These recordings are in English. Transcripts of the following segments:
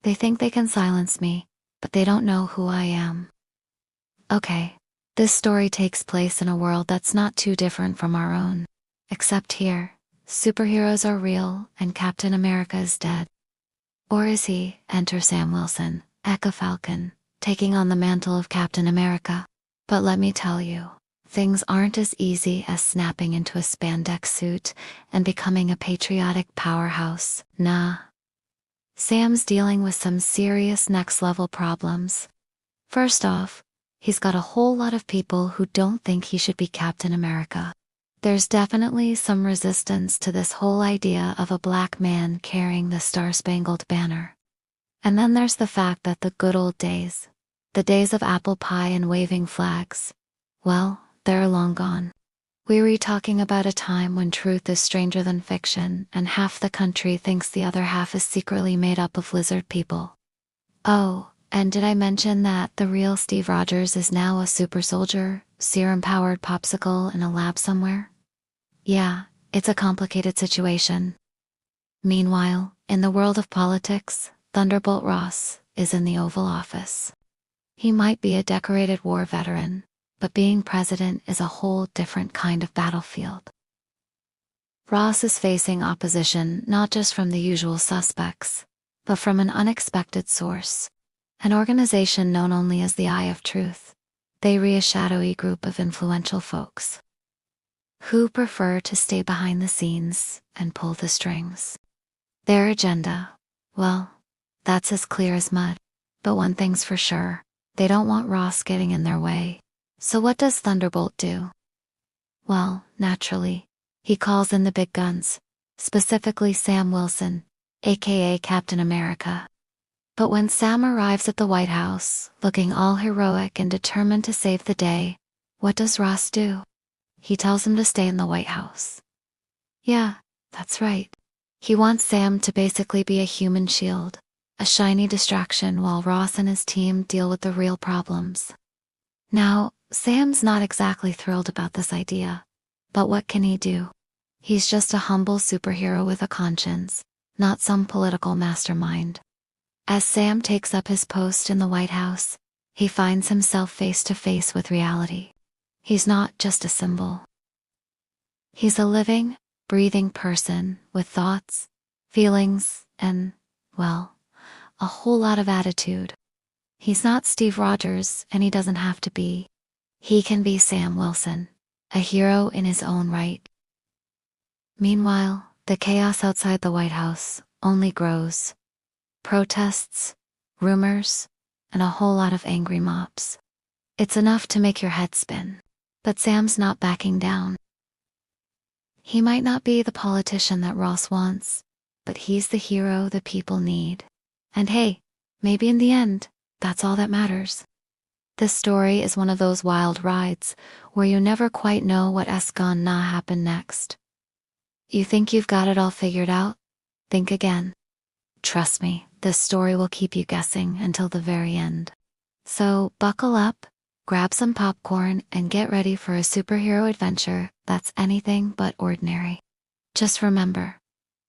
They think they can silence me, but they don't know who I am. Okay, this story takes place in a world that's not too different from our own. Except here, superheroes are real and Captain America is dead. Or is he? Enter Sam Wilson, aka Falcon, taking on the mantle of Captain America. But let me tell you, things aren't as easy as snapping into a spandex suit and becoming a patriotic powerhouse. Nah. Sam's dealing with some serious next-level problems. First off, he's got a whole lot of people who don't think he should be Captain America. There's definitely some resistance to this whole idea of a black man carrying the Star-Spangled Banner. And then there's the fact that the good old days, the days of apple pie and waving flags, well, they're long gone. We're talking about a time when truth is stranger than fiction and half the country thinks the other half is secretly made up of lizard people. Oh, and did I mention that the real Steve Rogers is now a super soldier, serum-powered popsicle in a lab somewhere? Yeah, it's a complicated situation. Meanwhile, in the world of politics, Thunderbolt Ross is in the Oval Office. He might be a decorated war veteran, but being president is a whole different kind of battlefield. Ross is facing opposition not just from the usual suspects, but from an unexpected source. An organization known only as the Eye of Truth. They're a shadowy group of influential folks who prefer to stay behind the scenes and pull the strings. Their agenda, well, that's as clear as mud. But one thing's for sure, they don't want Ross getting in their way. So what does Thunderbolt do? Well, naturally, he calls in the big guns, specifically Sam Wilson, aka Captain America. But when Sam arrives at the White House, looking all heroic and determined to save the day, what does Ross do? He tells him to stay in the White House. Yeah, that's right. He wants Sam to basically be a human shield, a shiny distraction while Ross and his team deal with the real problems. Now, Sam's not exactly thrilled about this idea, but what can he do? He's just a humble superhero with a conscience, not some political mastermind. As Sam takes up his post in the White House, he finds himself face to face with reality. He's not just a symbol. He's a living, breathing person with thoughts, feelings, and, well, a whole lot of attitude. He's not Steve Rogers, and he doesn't have to be. He can be Sam Wilson, a hero in his own right. Meanwhile, the chaos outside the White House only grows. Protests, rumors, and a whole lot of angry mobs. It's enough to make your head spin. But Sam's not backing down. He might not be the politician that Ross wants, but he's the hero the people need. And hey, maybe in the end, that's all that matters. This story is one of those wild rides where you never quite know what's gonna happen next. You think you've got it all figured out? Think again. Trust me, this story will keep you guessing until the very end. So buckle up, grab some popcorn, and get ready for a superhero adventure that's anything but ordinary. Just remember,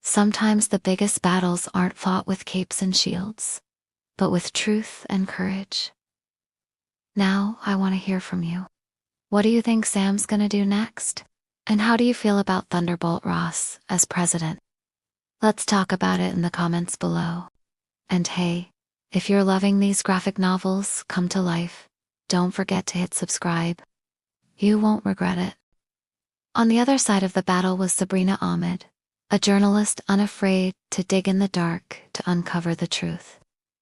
sometimes the biggest battles aren't fought with capes and shields, but with truth and courage. Now, I want to hear from you. What do you think Sam's gonna do next? And how do you feel about Thunderbolt Ross as president? Let's talk about it in the comments below. And hey, if you're loving these graphic novels come to life, don't forget to hit subscribe. You won't regret it. On the other side of the battle was Sabrina Ahmed, a journalist unafraid to dig in the dark to uncover the truth.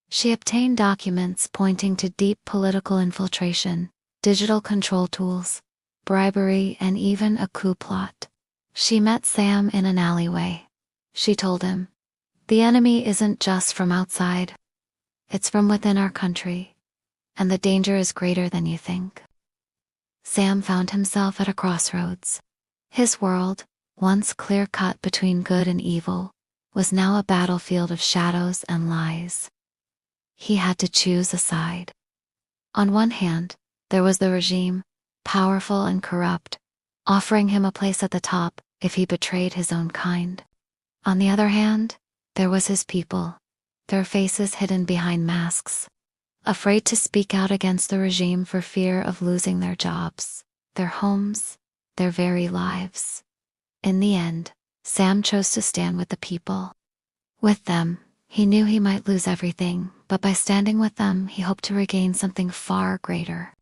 She obtained documents pointing to deep political infiltration, digital control tools, bribery, and even a coup plot. She met Sam in an alleyway. She told him, "The enemy isn't just from outside. It's from within our country. And the danger is greater than you think." Sam found himself at a crossroads. His world, once clear-cut between good and evil, was now a battlefield of shadows and lies. He had to choose a side. On one hand, there was the regime, powerful and corrupt, offering him a place at the top if he betrayed his own kind. On the other hand, there was his people, their faces hidden behind masks, afraid to speak out against the regime for fear of losing their jobs, their homes, their very lives. In the end, Sam chose to stand with the people. With them, he knew he might lose everything, but by standing with them, he hoped to regain something far greater.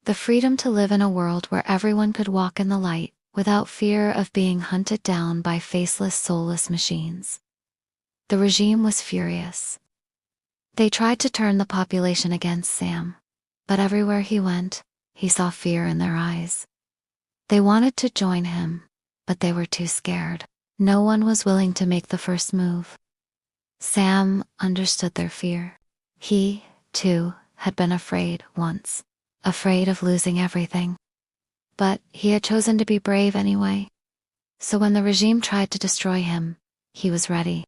The freedom to live in a world where everyone could walk in the light without fear of being hunted down by faceless, soulless machines. The regime was furious. They tried to turn the population against Sam, but everywhere he went, he saw fear in their eyes. They wanted to join him, but they were too scared. No one was willing to make the first move. Sam understood their fear. He, too, had been afraid once, afraid of losing everything. But he had chosen to be brave anyway. So when the regime tried to destroy him, he was ready.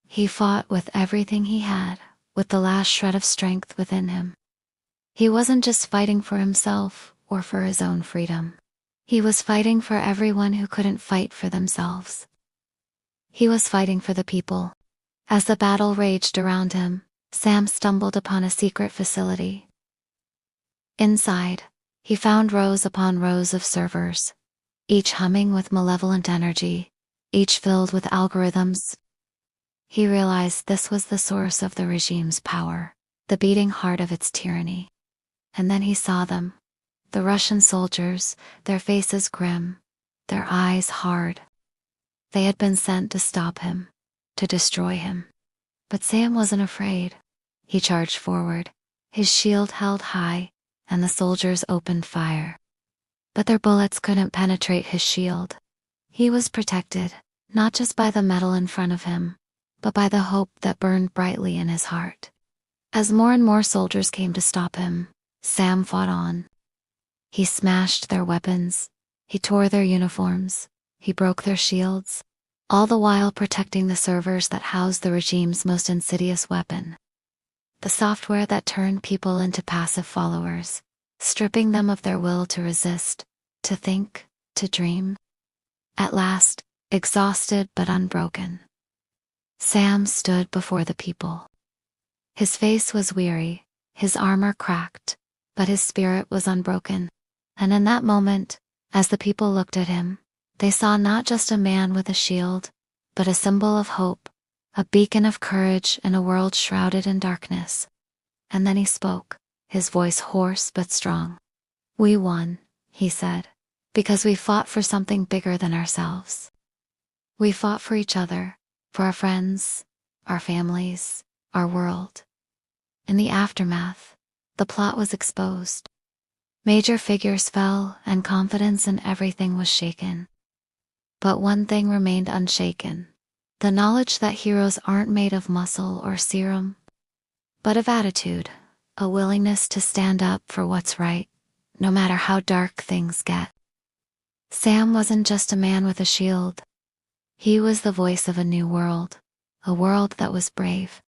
He fought with everything he had, with the last shred of strength within him. He wasn't just fighting for himself or for his own freedom. He was fighting for everyone who couldn't fight for themselves. He was fighting for the people. As the battle raged around him, Sam stumbled upon a secret facility. Inside, he found rows upon rows of servers, each humming with malevolent energy, each filled with algorithms. He realized this was the source of the regime's power, the beating heart of its tyranny. And then he saw them, the Russian soldiers, their faces grim, their eyes hard. They had been sent to stop him, to destroy him. But Sam wasn't afraid. He charged forward, his shield held high, and the soldiers opened fire. But their bullets couldn't penetrate his shield. He was protected, not just by the metal in front of him, but by the hope that burned brightly in his heart. As more and more soldiers came to stop him, Sam fought on. He smashed their weapons, he tore their uniforms, he broke their shields, all the while protecting the servers that housed the regime's most insidious weapon. The software that turned people into passive followers, stripping them of their will to resist, to think, to dream. At last, exhausted but unbroken, Sam stood before the people. His face was weary, his armor cracked, but his spirit was unbroken. And in that moment, as the people looked at him, they saw not just a man with a shield, but a symbol of hope, a beacon of courage in a world shrouded in darkness. And then he spoke, his voice hoarse but strong. "We won," he said, "because we fought for something bigger than ourselves. We fought for each other, for our friends, our families, our world." In the aftermath, the plot was exposed. Major figures fell, and confidence in everything was shaken. But one thing remained unshaken: the knowledge that heroes aren't made of muscle or serum, but of attitude, a willingness to stand up for what's right, no matter how dark things get. Sam wasn't just a man with a shield. He was the voice of a new world, a world that was brave,